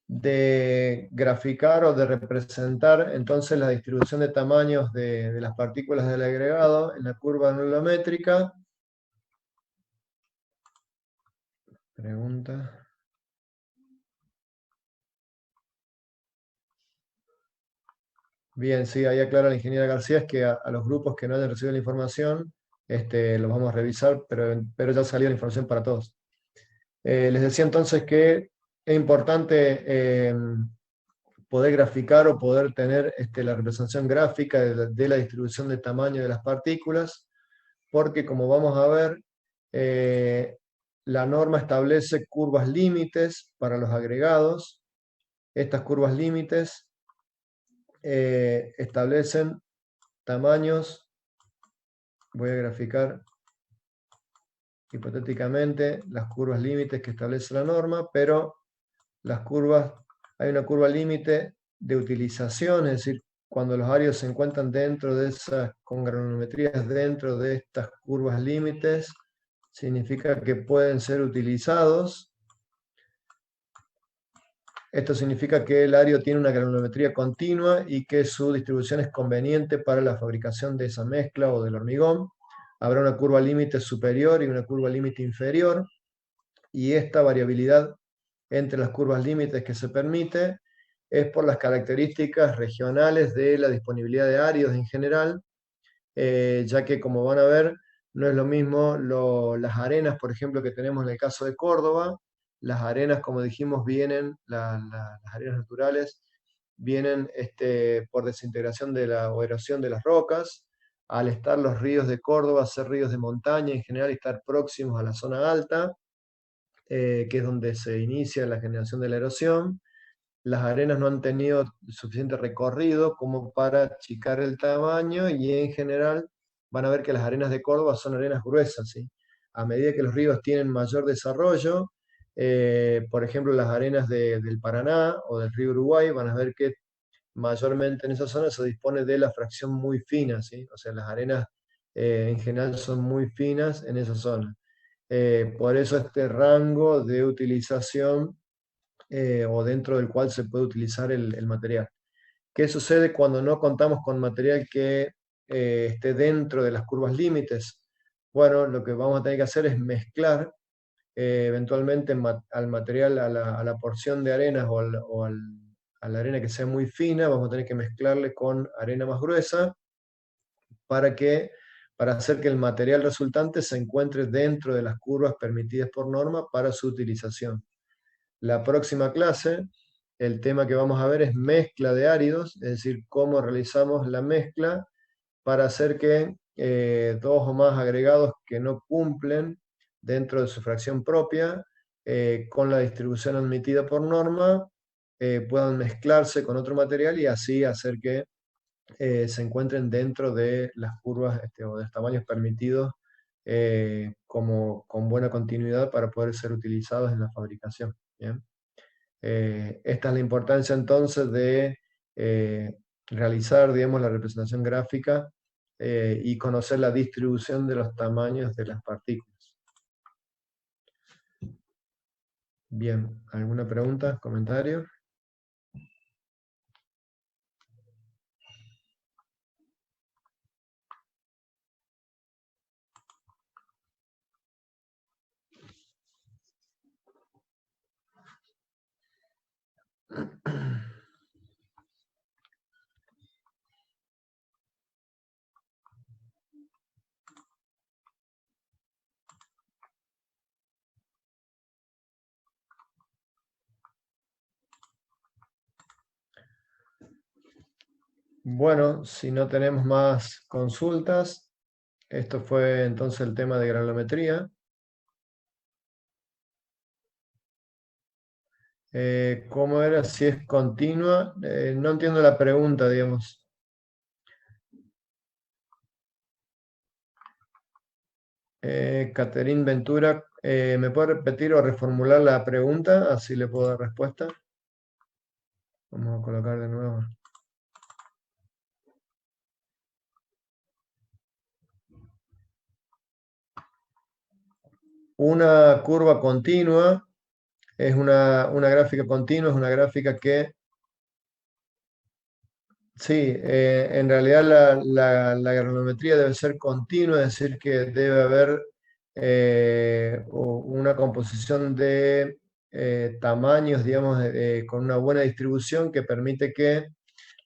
de graficar o de representar entonces la distribución de tamaños de las partículas del agregado en la curva nulométrica? Pregunta. Bien, sí, ahí aclara la ingeniera García es que a los grupos que no hayan recibido la información, los vamos a revisar, pero ya salió la información para todos. Les decía entonces que es importante poder graficar o poder tener la representación gráfica de la distribución de tamaño de las partículas, porque como vamos a ver, la norma establece curvas límites para los agregados. Estas curvas límites establecen tamaños, voy a graficar hipotéticamente las curvas límites que establece la norma, pero las curvas, hay una curva límite de utilización, es decir, cuando los arios se encuentran dentro de esas, con granulometrías dentro de estas curvas límites, significa que pueden ser utilizados. Esto significa que el ario tiene una granulometría continua y que su distribución es conveniente para la fabricación de esa mezcla o del hormigón. Habrá una curva límite superior y una curva límite inferior, y esta variabilidad entre las curvas límites que se permite es por las características regionales de la disponibilidad de áridos en general, ya que como van a ver, no es lo mismo las arenas, por ejemplo, que tenemos en el caso de Córdoba. Las arenas, como dijimos, vienen, las arenas naturales, vienen por desintegración o erosión de las rocas. Al estar los ríos de Córdoba, ser ríos de montaña en general y estar próximos a la zona alta, que es donde se inicia la generación de la erosión, las arenas no han tenido suficiente recorrido como para achicar el tamaño y en general van a ver que las arenas de Córdoba son arenas gruesas, ¿sí? A medida que los ríos tienen mayor desarrollo, por ejemplo, las arenas del Paraná o del río Uruguay, van a ver que mayormente en esa zona se dispone de la fracción muy fina, ¿sí? O sea, las arenas en general son muy finas en esa zona. Por eso este rango de utilización o dentro del cual se puede utilizar el material. ¿Qué sucede cuando no contamos con material que esté dentro de las curvas límites? Bueno, lo que vamos a tener que hacer es mezclar eventualmente al material, a la porción de arenas a la arena que sea muy fina, vamos a tener que mezclarle con arena más gruesa para que, para hacer que el material resultante se encuentre dentro de las curvas permitidas por norma para su utilización. La próxima clase, el tema que vamos a ver es mezcla de áridos, es decir, cómo realizamos la mezcla para hacer que dos o más agregados que no cumplen dentro de su fracción propia, con la distribución admitida por norma, puedan mezclarse con otro material y así hacer que se encuentren dentro de las curvas o de los tamaños permitidos como, con buena continuidad para poder ser utilizados en la fabricación. ¿Bien? Esta es la importancia entonces de realizar, digamos, la representación gráfica y conocer la distribución de los tamaños de las partículas. Bien, ¿alguna pregunta, comentario? Bueno, si no tenemos más consultas, esto fue entonces el tema de granulometría. ¿Cómo era? Si es continua. No entiendo la pregunta, digamos. Catherine Ventura, ¿me puede repetir o reformular la pregunta? Así le puedo dar respuesta. Vamos a colocar de nuevo. Una curva continua es una gráfica continua, es una gráfica que, sí, en realidad la granulometría debe ser continua, es decir, que debe haber una composición de tamaños, digamos, con una buena distribución que permite que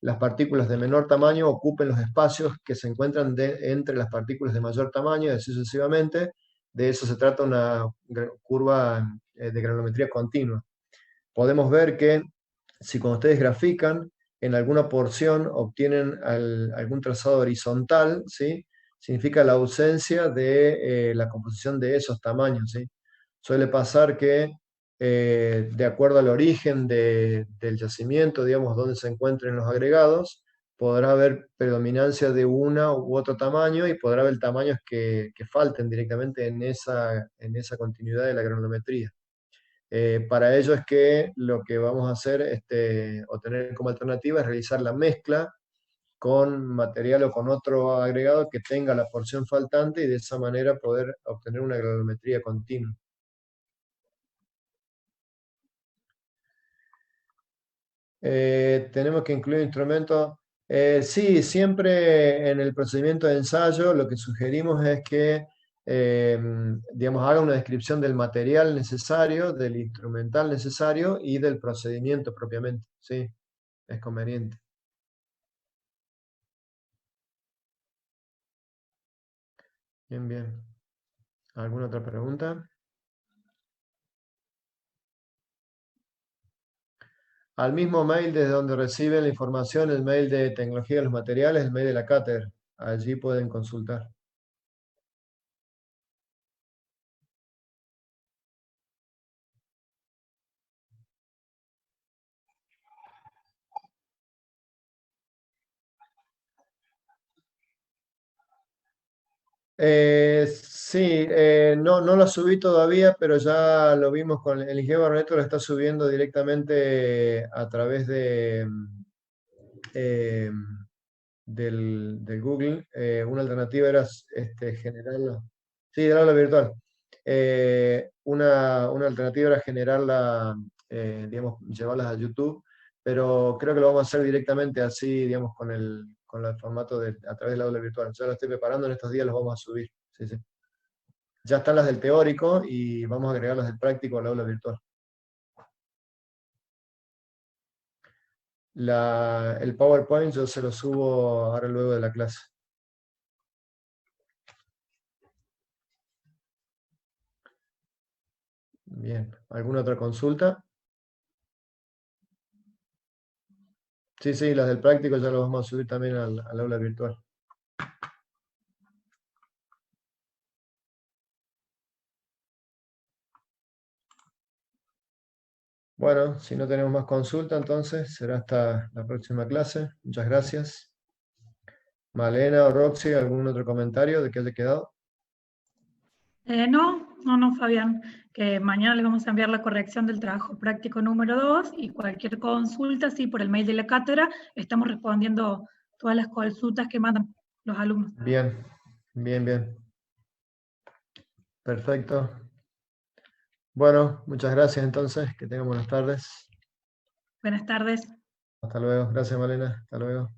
las partículas de menor tamaño ocupen los espacios que se encuentran entre las partículas de mayor tamaño y así sucesivamente. De eso se trata una curva de granulometría continua. Podemos ver que si cuando ustedes grafican, en alguna porción obtienen algún trazado horizontal, ¿sí? Significa la ausencia de la composición de esos tamaños, ¿sí? Suele pasar que de acuerdo al origen del yacimiento, digamos, donde se encuentren los agregados, podrá haber predominancia de una u otro tamaño y podrá haber tamaños que falten directamente en esa continuidad de la granulometría. Para ello es que lo que vamos a hacer, o tener como alternativa, es realizar la mezcla con material o con otro agregado que tenga la porción faltante y de esa manera poder obtener una granulometría continua. Tenemos que incluir instrumentos. Sí, siempre en el procedimiento de ensayo lo que sugerimos es que digamos, haga una descripción del material necesario, del instrumental necesario y del procedimiento propiamente. Sí, es conveniente. Bien, bien. ¿Alguna otra pregunta? Al mismo mail desde donde reciben la información, el mail de tecnología de los materiales, el mail de la cátedra. Allí pueden consultar. Sí, no la subí todavía, pero ya lo vimos con el ingeniero Barneto, lo está subiendo directamente a través eh, del Google. Una alternativa era generarla. Sí, del aula virtual. Una alternativa era generarla, digamos, llevarlas a YouTube, pero creo que lo vamos a hacer directamente así, digamos, con el formato a través del aula virtual. Ya lo estoy preparando, en estos días los vamos a subir. Sí, sí. Ya están las del teórico y vamos a agregar las del práctico al aula virtual. El PowerPoint yo se lo subo ahora luego de la clase. Bien, ¿alguna otra consulta? Sí, sí, las del práctico ya las vamos a subir también al aula virtual. Bueno, si no tenemos más consulta, entonces será hasta la próxima clase. Muchas gracias. Malena o Roxy, ¿algún otro comentario de que haya quedado? No, Fabián, que mañana le vamos a enviar la corrección del trabajo práctico número 2 y cualquier consulta, sí, por el mail de la cátedra, estamos respondiendo todas las consultas que mandan los alumnos. Bien, bien, bien. Perfecto. Bueno, muchas gracias entonces, que tengan buenas tardes. Buenas tardes. Hasta luego. Gracias, Malena. Hasta luego.